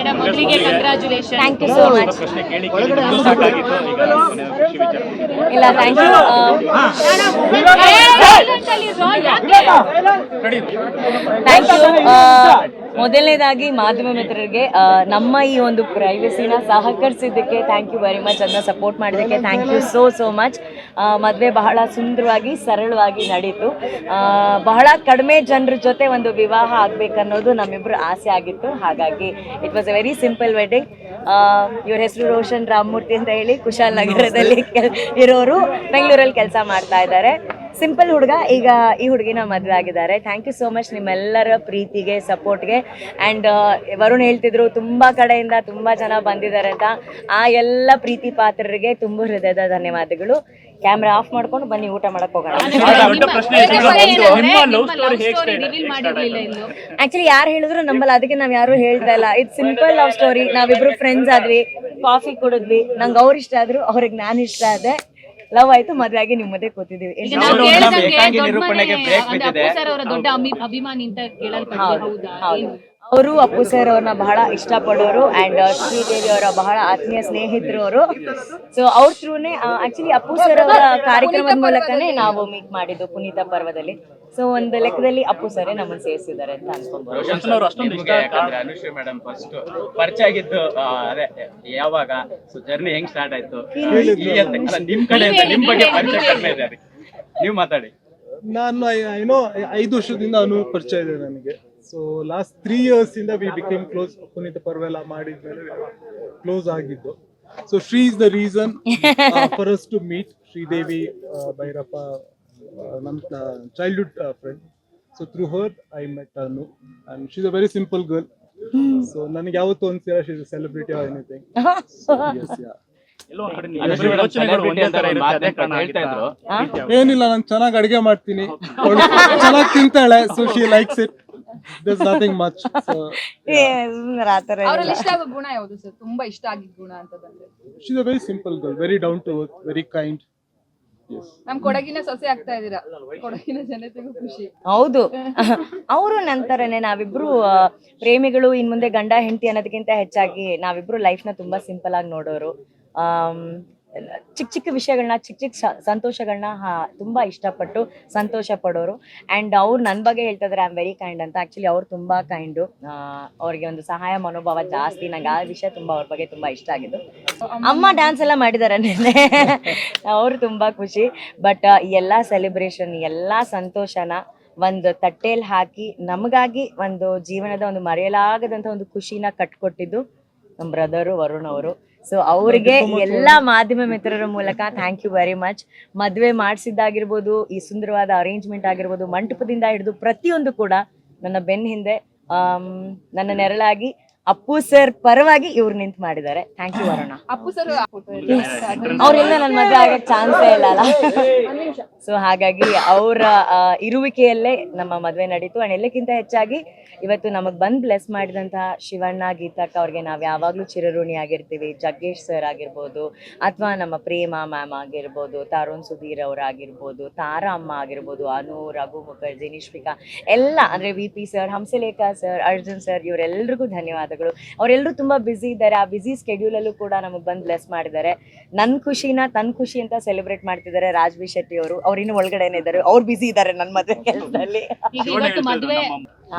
Madam ಮೊದಲಿಗೆ congratulation. Thank you so much. ಇಲ್ಲ thank you. Thank you. ಮೊದಲನೇದಾಗಿ ಮಾಧ್ಯಮ ಮಿತ್ರರಿಗೆ ನಮ್ಮ ಈ ಒಂದು ಪ್ರೈವಸಿನ ಸಹಕರಿಸಿದ್ದಕ್ಕೆ ಥ್ಯಾಂಕ್ ಯು ವೆರಿ ಮಚ್. ಅದನ್ನ ಸಪೋರ್ಟ್ ಮಾಡಿದ್ದಕ್ಕೆ ಥ್ಯಾಂಕ್ ಯು ಸೋ ಮಚ್. ಮದುವೆ ಬಹಳ ಸುಂದರವಾಗಿ ಸರಳವಾಗಿ ನಡೀತು. ಬಹಳ ಕಡಿಮೆ ಜನರ ಜೊತೆ ಒಂದು ವಿವಾಹ ಆಗಬೇಕನ್ನೋದು ನಮ್ಮಿಬ್ಬರು ಆಸೆ ಆಗಿತ್ತು. ಹಾಗಾಗಿ it was A very simple wedding. ಇವ್ರ ಹೆಸರು ರೋಷನ್ ರಾಮಮೂರ್ತಿ ಅಂತ ಹೇಳಿ ಕುಶಾಲನಗರದಲ್ಲಿ ಇರೋರು, ಬೆಂಗಳೂರಲ್ಲಿ ಕೆಲಸ ಮಾಡ್ತಾ ಇದ್ದಾರೆ. ಸಿಂಪಲ್ ಹುಡುಗ. ಈಗ ಈ ಹುಡುಗಿನ ಮದುವೆ ಆಗಿದ್ದಾರೆ. ಥ್ಯಾಂಕ್ ಯು ಸೋ ಮಚ್ ನಿಮ್ಮೆಲ್ಲರ ಪ್ರೀತಿಗೆ, ಸಪೋರ್ಟ್ಗೆ. ಆ್ಯಂಡ್ ವರುಣ್ ಹೇಳ್ತಿದ್ರು ತುಂಬ ಕಡೆಯಿಂದ ತುಂಬ ಜನ ಬಂದಿದ್ದಾರೆ ಅಂತ. ಆ ಎಲ್ಲ ಪ್ರೀತಿ ಪಾತ್ರರಿಗೆ ತುಂಬ ಹೃದಯದ ಧನ್ಯವಾದಗಳು. ಕ್ಯಾಮ್ರಾ ಆಫ್ ಮಾಡ್ಕೊಂಡು ಬನ್ನಿ ಊಟ ಮಾಡಕ್ ಹೋಗೋಣ. ಆಕ್ಚುಲಿ ಯಾರು ಹೇಳಿದ್ರು ನಂಬಲ್ಲ, ಅದಕ್ಕೆ ನಾವ್ ಯಾರು ಹೇಳ್ತಾ ಇಲ್ಲ. It's simple love story. ನಾವಿಬ್ರು ಫ್ರೆಂಡ್ಸ್ ಆದ್ವಿ, ಕಾಫಿ ಕುಡಿದ್ವಿ, ನಂಗೆ ಅವ್ರು ಇಷ್ಟ ಆದ್ರು, ಅವ್ರಿಗೆ ನಾನು ಇಷ್ಟ ಆದೆ, ಲವ್ ಆಯ್ತು, ಮದ್ವೆ ಆಗಿ ನಿಮ್ ಮಧ್ಯೆ ಕೂತಿದೀವಿ. ದೊಡ್ಡ ಅಭಿಮಾನಿ ಅಂತ ಕೇಳಲ್ಪಟ್ಟಿದೆ. ಅವರು ಅಪ್ಪು ಸರ್ ಅವ್ರನ್ನ ಬಹಳ ಇಷ್ಟಪಡೋರು ಅಂಡ್ ಶ್ರೀದೇವಿ ಅವರ ಬಹಳ ಆತ್ಮೀಯ ಸ್ನೇಹಿತರು ಅವರು. ಸೊ ಅವ್ರ ಥ್ರೂನೇ ಆಕ್ಚುಲಿ ಅಪ್ಪು ಸರ್ ಅವರ ಕಾರ್ಯಕ್ರಮದ ಮೂಲಕನೇ ನಾವು ಮೀಟ್ ಮಾಡಿದ್ದು ಪುನೀತ ಪರ್ವದಲ್ಲಿ. ಸೊ ಒಂದು ಲೆಕ್ಕದಲ್ಲಿ ಅಪ್ಪು ಸರೇ ನಮ್ಮನ್ನು ಸೇರಿಸಿದ್ದಾರೆ ಅಂತ ಅನ್ಕೊಂಡ್ಬೋದು. ಅನುಶ್ರೀ ಮೇಡಮ್ ಫಸ್ಟ್ ಪರಿಚಯ ಆಗಿದ್ದು ಅದೇ ಯಾವಾಗ, ಸೊ ಜರ್ನಿ ಹೆಂಗ್ ಸ್ಟಾರ್ಟ್ ಆಯ್ತು ನಿಮ್ ಕಡೆಯಿಂದ, ನಿಮ್ ಬಗ್ಗೆ ಪರಿಚಯ ಕಡಿಮೆ ಇದೆ, ನೀವು ಮಾತಾಡಿ. ನಾನು ಏನೋ 5 ವರ್ಷದಿಂದ ಪರಿಚಯ ಇದೆ ನನಗೆ. ಸೊ ಲಾಸ್ಟ್ 3 years ಇಂದ ವಿ ಬಿಕೇಮ್ ಕ್ಲೋಸ್. ಪುನೀತ ಪರ್ವೆಲ್ಲ ಮಾಡಿದ್ಮೇಲೆ ಕ್ಲೋಸ್ ಆಗಿದ್ದು. So Sri is the reason for us to meet. Sridevi Bhairappa ನಮ್ಮ childhood friend. So through her I met Anu and she is a very simple girl. So ನನಗೆ ಯಾವತ್ತೂ ಅನ್ಸಿಲ್ಲ she is a celebrity or anything. ಏನಿಲ್ಲ, ನಾನು ಚೆನ್ನಾಗಿ ಅಡಿಗೆ ಮಾಡ್ತೀನಿ, ಚೆನ್ನಾಗಿ ತಿಂತಾಳೆ. So she likes it. There's nothing much. ಅವರಲ್ಲಿ ಇಷ್ಟ ಆಗೋ ಗುಣ ಯಾವುದು ಸರ್? ತುಂಬಾ ಇಷ್ಟ ಆಗಿದ್ದ ಗುಣ ಅಂತ ಬಂದ್ರೆ she's a very simple girl, very down to earth, very kind. Yes. ನಮ್ ಕೊಡಗಿನ ಸೊಸೆ ಆಗ್ತಾ ಇದೀರಾ, ಕೊಡಗಿನ ಜನತೆಗೂ ಖುಷಿ. ಹೌದು, ಅವರು ನಂತರನೇ ನಾವಿಬ್ರು ಪ್ರೇಮಿಗಳು. ಇನ್ ಮುಂದೆ ಗಂಡ ಹೆಂಡತಿ ಅನ್ನೋದಕ್ಕಿಂತ ಹೆಚ್ಚಾಗಿ ನಾವಿಬ್ರು ಲೈಫ್ ನ ತುಂಬಾ ಸಿಂಪಲ್ ಆಗಿ ನೋಡೋರು. ಚಿಕ್ಕ ಚಿಕ್ಕ ವಿಷಯಗಳನ್ನ, ಚಿಕ್ಕ ಚಿಕ್ಕ ಸಂತೋಷಗಳನ್ನ ತುಂಬಾ ಇಷ್ಟಪಟ್ಟು ಸಂತೋಷ ಪಡೋರು. ಅಂಡ್ ಅವ್ರು ನನ್ನ ಬಗ್ಗೆ ಹೇಳ್ತಾ ಇದ್ದಾರೆ ಐ ಆಮ್ ವೆರಿ ಕೈಂಡ್ ಅಂತ. ಆಕ್ಚುಲಿ ಅವ್ರು ತುಂಬಾ ಕೈಂಡು. ಅವ್ರಿಗೆ ಒಂದು ಸಹಾಯ ಮನೋಭಾವ ಜಾಸ್ತಿ. ನಂಗೆ ಆ ವಿಷಯ ತುಂಬಾ ಅವ್ರ ಬಗ್ಗೆ ತುಂಬಾ ಇಷ್ಟ ಆಗಿದ್ದು. ಅಮ್ಮ ಡ್ಯಾನ್ಸ್ ಎಲ್ಲ ಮಾಡಿದಾರೆ ನೆನ್ನೆ, ಅವ್ರು ತುಂಬಾ ಖುಷಿ. ಬಟ್ ಎಲ್ಲ ಸೆಲೆಬ್ರೇಷನ್, ಎಲ್ಲ ಸಂತೋಷನ ಒಂದು ತಟ್ಟೆಯಲ್ಲಿ ಹಾಕಿ ನಮಗಾಗಿ ಒಂದು ಜೀವನದ ಒಂದು ಮರೆಯಲಾಗದಂತ ಒಂದು ಖುಷಿನ ಕಟ್ಕೊಟ್ಟಿದ್ದು ನಮ್ಮ ಬ್ರದರು ವರುಣ್ ಅವರು. ಸೊ ಅವ್ರಿಗೆ ಎಲ್ಲಾ ಮಾಧ್ಯಮ ಮಿತ್ರರ ಮೂಲಕ ಥ್ಯಾಂಕ್ ಯು ವೆರಿ ಮಚ್. ಮದುವೆ ಮಾಡಿಸಿದ್ದಾಗಿರ್ಬೋದು, ಈ ಸುಂದರವಾದ ಅರೇಂಜ್ಮೆಂಟ್ ಆಗಿರ್ಬೋದು, ಮಂಟಪದಿಂದ ಹಿಡಿದು ಪ್ರತಿಯೊಂದು ಕೂಡ ನನ್ನ ಬೆನ್ನ ಹಿಂದೆ ನನ್ನ ನೆರಳಾಗಿ ಅಪ್ಪು ಸರ್ ಪರವಾಗಿ ಇವ್ರು ನಿಂತು ಮಾಡಿದ್ದಾರೆ. Thank you Varun. Appu sir ಅವ್ರಿಂದ ನನ್ನ ಮದುವೆ ಆಗಕ್ಕೆ ಚಾನ್ಸೇ ಇಲ್ಲ ಅಲ್ಲ. ಸೊ ಹಾಗಾಗಿ ಅವರ ಇರುವಿಕೆಯಲ್ಲೇ ನಮ್ಮ ಮದುವೆ ನಡೀತು. ಅಂಡ್ ಎಲ್ಲಕ್ಕಿಂತ ಹೆಚ್ಚಾಗಿ ಇವತ್ತು ನಮಗ್ ಬಂದ್ ಬ್ಲೆಸ್ ಮಾಡಿದಂತಹ ಶಿವಣ್ಣ, ಗೀತಕ್ಕ ಅವ್ರಿಗೆ ನಾವ್ ಯಾವಾಗ್ಲೂ ಚಿರಋಣಿ ಆಗಿರ್ತೀವಿ. ಜಗ್ಗೇಶ್ ಸರ್ ಆಗಿರ್ಬೋದು, ಅಥವಾ ನಮ್ಮ ಪ್ರೇಮ ಮ್ಯಾಮ್ ಆಗಿರ್ಬೋದು, ತರುಣ್ ಸುಧೀರ್ ಅವರಾಗಿರ್ಬೋದು, ತಾರಾ ಅಮ್ಮ ಆಗಿರ್ಬೋದು, ಅನು, ರಘು ಮುಖರ್ಜಿ, ನಿಶ್ವಿಕಾ, ಎಲ್ಲ ಅಂದ್ರೆ VP sir, Hamsalekha sir, Arjun sir, ಇವರೆಲ್ರಿಗೂ ಧನ್ಯವಾದಗಳು. ಅವರೆಲ್ಲರೂ ತುಂಬಾ ಬ್ಯುಸಿ ಇದ್ದಾರೆ. ಆ ಬ್ಯುಸಿ ಸ್ಕೆಡ್ಯೂಲ್ ಅಲ್ಲೂ ಕೂಡ ನಮಗ್ ಬಂದ್ ಬ್ಲೆಸ್ ಮಾಡಿದ್ದಾರೆ. ನನ್ ಖುಷಿನ ತನ್ ಖುಷಿ ಅಂತ ಸೆಲೆಬ್ರೇಟ್ ಮಾಡ್ತಿದ್ದಾರೆ ರಾಜ್ಬಿ ಶೆಟ್ಟಿ ಅವರು. ಅವ್ರು ಇನ್ನು ಒಳಗಡೆನೆ ಇದ್ದಾರೆ, ಅವ್ರು ಬ್ಯುಸಿ ಇದ್ದಾರೆ ನನ್ನ ಮದುವೆ ಕೆಲಸದಲ್ಲಿ.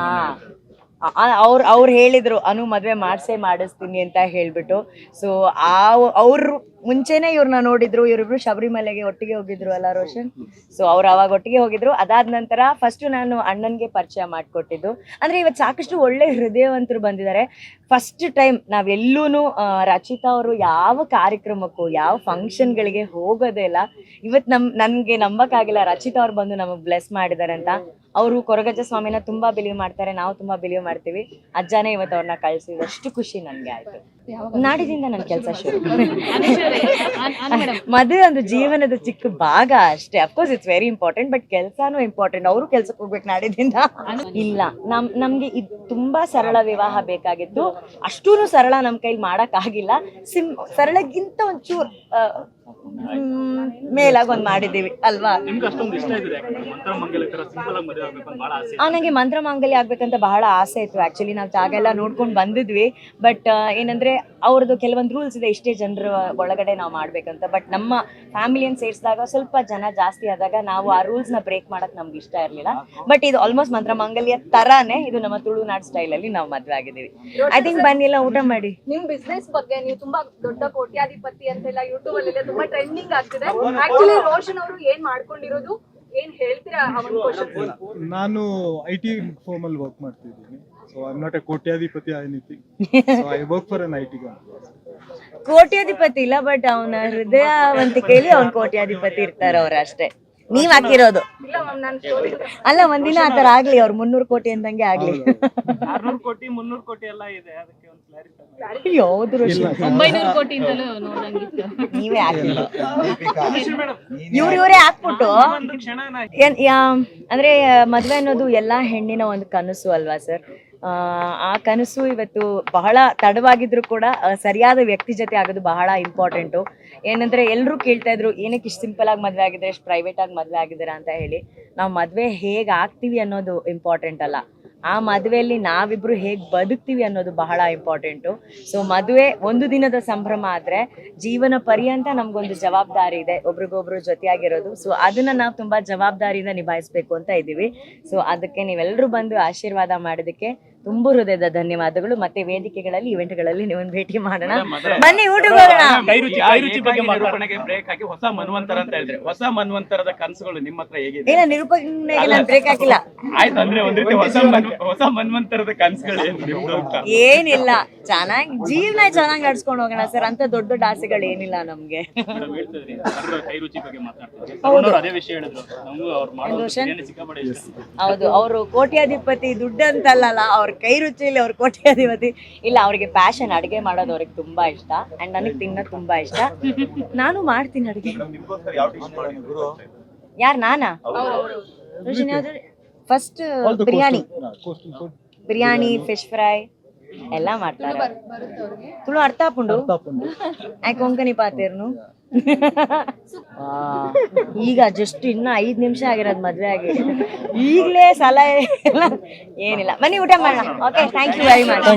ಅವ್ರು ಹೇಳಿದ್ರು ಅನು ಮದ್ವೆ ಮಾಡಿಸ್ತೀನಿ ಅಂತ ಹೇಳ್ಬಿಟ್ಟು. ಸೊ ಅವ್ರು ಮುಂಚೆನೆ ಇವ್ರನ್ನ ನೋಡಿದ್ರು. ಇವರಿಬ್ರು ಶಬರಿಮಲೆಗೆ ಒಟ್ಟಿಗೆ ಹೋಗಿದ್ರು ಅಲ್ಲ ರೋಷನ್? ಸೊ ಅವ್ರು ಅವಾಗ ಒಟ್ಟಿಗೆ ಹೋಗಿದ್ರು. ಅದಾದ ನಂತರ ಫಸ್ಟ್ ನಾನು ಅಣ್ಣನ್ಗೆ ಪರಿಚಯ ಮಾಡಿಕೊಟ್ಟಿದ್ದು. ಅಂದ್ರೆ ಇವತ್ತು ಸಾಕಷ್ಟು ಒಳ್ಳೆ ಹೃದಯವಂತರು ಬಂದಿದ್ದಾರೆ. ಫಸ್ಟ್ ಟೈಮ್ ನಾವೆಲ್ಲೂ ರಚಿತಾ ಅವರು ಯಾವ ಕಾರ್ಯಕ್ರಮಕ್ಕೂ, ಯಾವ ಫಂಕ್ಷನ್ಗಳಿಗೆ ಹೋಗೋದೇ ಇಲ್ಲ. ಇವತ್ತು ನನ್ಗೆ ನಂಬಕ್ಕಾಗಿಲ್ಲ ರಚಿತಾ ಅವ್ರು ಬಂದು ನಮಗ್ ಬ್ಲೆಸ್ ಮಾಡಿದ್ದಾರೆ ಅಂತ. ಅವರು ಕೊರಗಜ್ಜ ಸ್ವಾಮಿನ ತುಂಬಾ ಬಿಲೀವ್ ಮಾಡ್ತಾರೆ, ನಾವು ತುಂಬಾ ಬಿಲೀವ್ ಮಾಡ್ತೀವಿ. ಅಜ್ಜನೇ ಇವತ್ತು ಅವ್ರನ್ನ ಕಳ್ಸಿದಷ್ಟು ಖುಷಿ ನನ್ಗೆ ಆಯ್ತು. ನಾಡಿದಿಂದ ನನ್ನ ಕೆಲಸ ಶುರು. ಮದುವೆ ಒಂದು ಜೀವನದ ಚಿಕ್ಕ ಭಾಗ ಅಷ್ಟೇ. Of course it's very important, but ಕೆಲಸನೂ ಇಂಪಾರ್ಟೆಂಟ್. ಅವರು ಕೆಲ್ಸಕ್ಕೆ ಹೋಗ್ಬೇಕು ನಾಡಿದಿಂದ. ಇಲ್ಲ, ನಮ್ಗೆ ಇದು ತುಂಬಾ ಸರಳ ವಿವಾಹ ಬೇಕಾಗಿತ್ತು. ಅಷ್ಟೂ ಸರಳ ನಮ್ ಕೈಲಿ ಮಾಡಕ್ ಆಗಿಲ್ಲ. ಸರಳಕ್ಕಿಂತ ಒಂಚೂರು ಮೇಲಾಗ ಒಂದ್ ಮಾಡಿದೀವಿ ಅಲ್ವಾ. ನಿಮ್ಗೆ ಅಷ್ಟೊಂದು ಇಷ್ಟ ಇದೆ ಮಂತ್ರ ಮಂಗಲ ತರ ಸಿಂಪಲ್ ಆಗಿ ಮದುವೆ ಆಗ್ಬೇಕು ಅಂತ ಬಹಳ ಆಸೆ. ನಂಗೆ ಮಂತ್ರ ಮಾಂಗಲ್ಯ ಆಗ್ಬೇಕಂತ ಬಹಳ ಆಸೆ ಇತ್ತು. ಆಕ್ಚುಲಿ ನಾವು ಜಾಗ ಎಲ್ಲ ನೋಡ್ಕೊಂಡು ಬಂದಿದ್ವಿ. ಬಟ್ ಏನಂದ್ರೆ ಅವ್ರದ್ದು ಕೆಲವೊಂದು ರೂಲ್ಸ್ ಇದೆ, ಇಷ್ಟೇ ಜನರ ಒಳಗಡೆ ನಾವು ಮಾಡ್ಬೇಕಂತ. ಬಟ್ ನಮ್ಮ ಫ್ಯಾಮಿಲಿಯನ್ನು ಸೇರಿಸಿದಾಗ ಸ್ವಲ್ಪ ಜನ ಜಾಸ್ತಿ ಆದಾಗ ನಾವು ಆ ರೂಲ್ಸ್ ನ ಬ್ರೇಕ್ ಮಾಡಕ್ ನಮ್ಗೆ ಇಷ್ಟ ಇರ್ಲಿಲ್ಲ. ಬಟ್ ಇದು ಆಲ್ಮೋಸ್ಟ್ ಮಂತ್ರ ಮಾಂಗಲ್ಯ ತರಾನೇ, ಇದು ನಮ್ಮ ತುಳುನಾಡು ಸ್ಟೈಲ್ ಅಲ್ಲಿ ನಾವು ಮದ್ವೆ ಆಗಿದ್ದೀವಿ. ಐ ಥಿಂಕ್ ಬನ್ನಿ ಎಲ್ಲ ಊಟ ಮಾಡಿ. ನಿಮ್ ಬಿಸ್ನೆಸ್ ಬಗ್ಗೆ ನೀವು ತುಂಬಾ ದೊಡ್ಡ ಕೋಟ್ಯಾಧಿಪತಿ ಅಂತೆಲ್ಲ ಯೂಟ್ಯೂಬ್ ಅಲ್ಲಿ ತುಂಬಾ ಟ್ರೆಂಡಿಂಗ್ ಆಗ್ತಿದೆ. ಆಕ್ಚುಲಿ ರೋಷನ್ ಅವರು ಏನ್ ಮಾಡ್ಕೊಂಡಿರೋದು, ಏನ್ ಹೇಳ್ತೀರಾ ಆ ಒಂದು ಕ್ವಶನ್? ನಾನು IT ಫರ್ಮ್ ಅಲ್ಲಿ ವರ್ಕ್ ಮಾಡ್ತಿದ್ದೀನಿ. So I am not a ಕೋಟ್ಯಾಧಿಪತಿ anything. So I work for an IT company. ಕೋಟ್ಯಾಧಿಪತಿ ಇಲ್ಲ, ಬಟ್ ಅವನ ಹೃದಯವಂತಿಕೆಯಲ್ಲಿ ಅವ್ನ ಕೋಟ್ಯಾಧಿಪತಿ ಇರ್ತಾರ ಅವ್ರ ಅಷ್ಟೇ. ನೀವ್ ಹಾಕಿರೋದು ಇಲ್ಲ ಮ್ಯಾಮ್, ನಾನು ಸ್ಟೋರಿ ಅಲ್ಲ, ಒಂದಿನ ಆತರ ಆಗ್ಲಿ, ಅವ್ರು 300 ಕೋಟಿ ಅಂದಂಗೆ ಆಗ್ಲಿ. 600 ಕೋಟಿ 300 ಕೋಟಿ ಎಲ್ಲ ಇದೆ, ಅದಕ್ಕೆ ಒಂದು ಕ್ಲಾರಿಫೈ ಯಾವ್ದು ರೋಷನ್ 900 ಕೋಟಿ ಅಂತಲೂ ನೋಡಂಗಿತ್ತು. ನೀವೇ ಹಾಕಿಲ್ಲ, ಮೇಡಮ್. ಇವರೇ ಹಾಕ್ಬಿಟ್ಟು ಒಂದು ಕ್ಷಣನ ಅಂದ್ರೆ ಮದ್ವೆ ಅನ್ನೋದು ಎಲ್ಲಾ ಹೆಣ್ಣಿನ ಒಂದು ಕನಸು ಅಲ್ವಾ ಸರ್. ಆ ಕನಸು ಇವತ್ತು ಬಹಳ ತಡವಾಗಿದ್ರು ಕೂಡ ಸರಿಯಾದ ವ್ಯಕ್ತಿ ಜೊತೆ ಆಗೋದು ಬಹಳ ಇಂಪಾರ್ಟೆಂಟು. ಏನಂದ್ರೆ ಎಲ್ಲರೂ ಕೇಳ್ತಾ ಇದ್ರು ಏನಕ್ಕೆ ಇಷ್ಟು ಸಿಂಪಲ್ ಆಗಿ ಮದ್ವೆ ಆಗಿದ್ರೆ, ಎಷ್ಟು ಪ್ರೈವೇಟ್ ಆಗಿ ಮದ್ವೆ ಆಗಿದ್ದೀರಾ ಅಂತ ಹೇಳಿ. ನಾವು ಮದ್ವೆ ಹೇಗ್ ಆಗ್ತೀವಿ ಅನ್ನೋದು ಇಂಪಾರ್ಟೆಂಟ್ ಅಲ್ಲ, ಆ ಮದುವೆಯಲ್ಲಿ ನಾವಿಬ್ರು ಹೇಗ್ ಬದುಕ್ತೀವಿ ಅನ್ನೋದು ಬಹಳ ಇಂಪಾರ್ಟೆಂಟು. ಸೊ ಮದುವೆ ಒಂದು ದಿನದ ಸಂಭ್ರಮ ಆದ್ರೆ ಜೀವನ ಪರ್ಯಂತ ನಮ್ಗೊಂದು ಜವಾಬ್ದಾರಿ ಇದೆ, ಒಬ್ರಿಗೊಬ್ರು ಜೊತೆಯಾಗಿರೋದು. ಸೊ ಅದನ್ನ ನಾವು ತುಂಬಾ ಜವಾಬ್ದಾರಿಯಿಂದ ನಿಭಾಯಿಸ್ಬೇಕು ಅಂತ ಇದ್ದೀವಿ. ಸೊ ಅದಕ್ಕೆ ನೀವೆಲ್ಲರೂ ಬಂದು ಆಶೀರ್ವಾದ ಮಾಡೋದಕ್ಕೆ ತುಂಬು ಹೃದಯದ ಧನ್ಯವಾದಗಳು. ಮತ್ತೆ ವೇದಿಕೆಗಳಲ್ಲಿ ಇವೆಂಟ್ಗಳಲ್ಲಿ ನೀವು ಭೇಟಿ ಮಾಡೋಣ, ಬನ್ನಿ ಊಟಕ್ಕೆ ಹೋಗೋಣ. ಕೈರುಚಿ ಬಗ್ಗೆ ನಿರೂಪಣೆಗೆ ಬ್ರೇಕ್ ಹಾಕಿ ಹೊಸ ಮನ್ವಂತರ ಅಂತ ಹೇಳಿದ್ರೆ, ಹೊಸ ಮನ್ವಂತರದ ಕನಸುಗಳು ನಿಮ್ಮ ಹತ್ರ ಹೇಗಿದೆ? ಇಲ್ಲ, ನಿರೂಪಣೆಗೆ ನಾನು ಬ್ರೇಕ್ ಹಾಕಿಲ್ಲ. ಆಯ್ತು, ಅಂದ್ರೆ ಒಂದ್ ರೀತಿ ಹೊಸ ಮನ್ವಂತರದ ಕನಸುಗಳು ಏನು ನಿಮ್ದು ಅಂತ? ಏನಿಲ್ಲ, ಚೆನ್ನಾಗಿ ಜೀವನ ಚೆನ್ನಾಗಿ ನಡ್ಸ್ಕೊಂಡು ಹೋಗೋಣ ಸರ್, ಅಂತ ದೊಡ್ಡ ದೊಡ್ಡ ಆಸೆಗಳು ಏನಿಲ್ಲ ನಮ್ಗೆ. ಮೇಡಮ್ ಹೇಳ್ತಿದ್ರಿ ಕೈರುಚಿ ಬಗ್ಗೆ ಮಾತಾಡ್ತಾರೆ, ಅವ್ರು ಅದೇ ವಿಷಯ ಹೇಳಿದ್ರು. ನಮಗೂ ಅವ್ರು ಮಾಡೋ ಸಿಕ್ಕಾಪಟ್ಟೆ ಇಷ್ಟ. ಹೌದು, ಅವರು ಕೋಟ್ಯಾಧಿಪತಿ, ದುಡ್ಡು ಅಂತಲ್ಲ, ಅವ್ರ ಕೈ ರುಚಿಯಲ್ಲಿ ಅವ್ರ ಕೋಟ್ಯಾಧಿಪತಿ ಇಲ್ಲ. ಅವ್ರಿಗೆ ಪ್ಯಾಷನ್, ಅಡುಗೆ ಮಾಡೋದು ಅವ್ರಿಗೆ ತುಂಬಾ ಇಷ್ಟ. ಅಂಡ್ ನನಗೆ ತಿನ್ನೋದು ತುಂಬಾ ಇಷ್ಟ. ನಾನು ಮಾಡ್ತೀನಿ ಅಡುಗೆ. ಯಾರು ನಾನಾ? ಫಸ್ಟ್ ಬಿರಿಯಾನಿ, ಫಿಶ್ ಫ್ರೈ ಎಲ್ಲ ಮಾಡ್ತಾರೆ. ತುಳು ಅರ್ಥ ಹಾಕೊಂಡು ಕೊಂಕಣಿ ಪಾತೇರ್ನು. ಈಗ ಜಸ್ಟ್ ಇನ್ನ 5 ನಿಮಿಷ ಆಗಿರೋದು ಮದ್ವೆ ಆಗಿ, ಈಗಲೇ ಸಲಹೆ ಏನಿಲ್ಲ. ಬನ್ನಿ ಊಟ ಮಾಡೋಣ. Okay, thank you very much.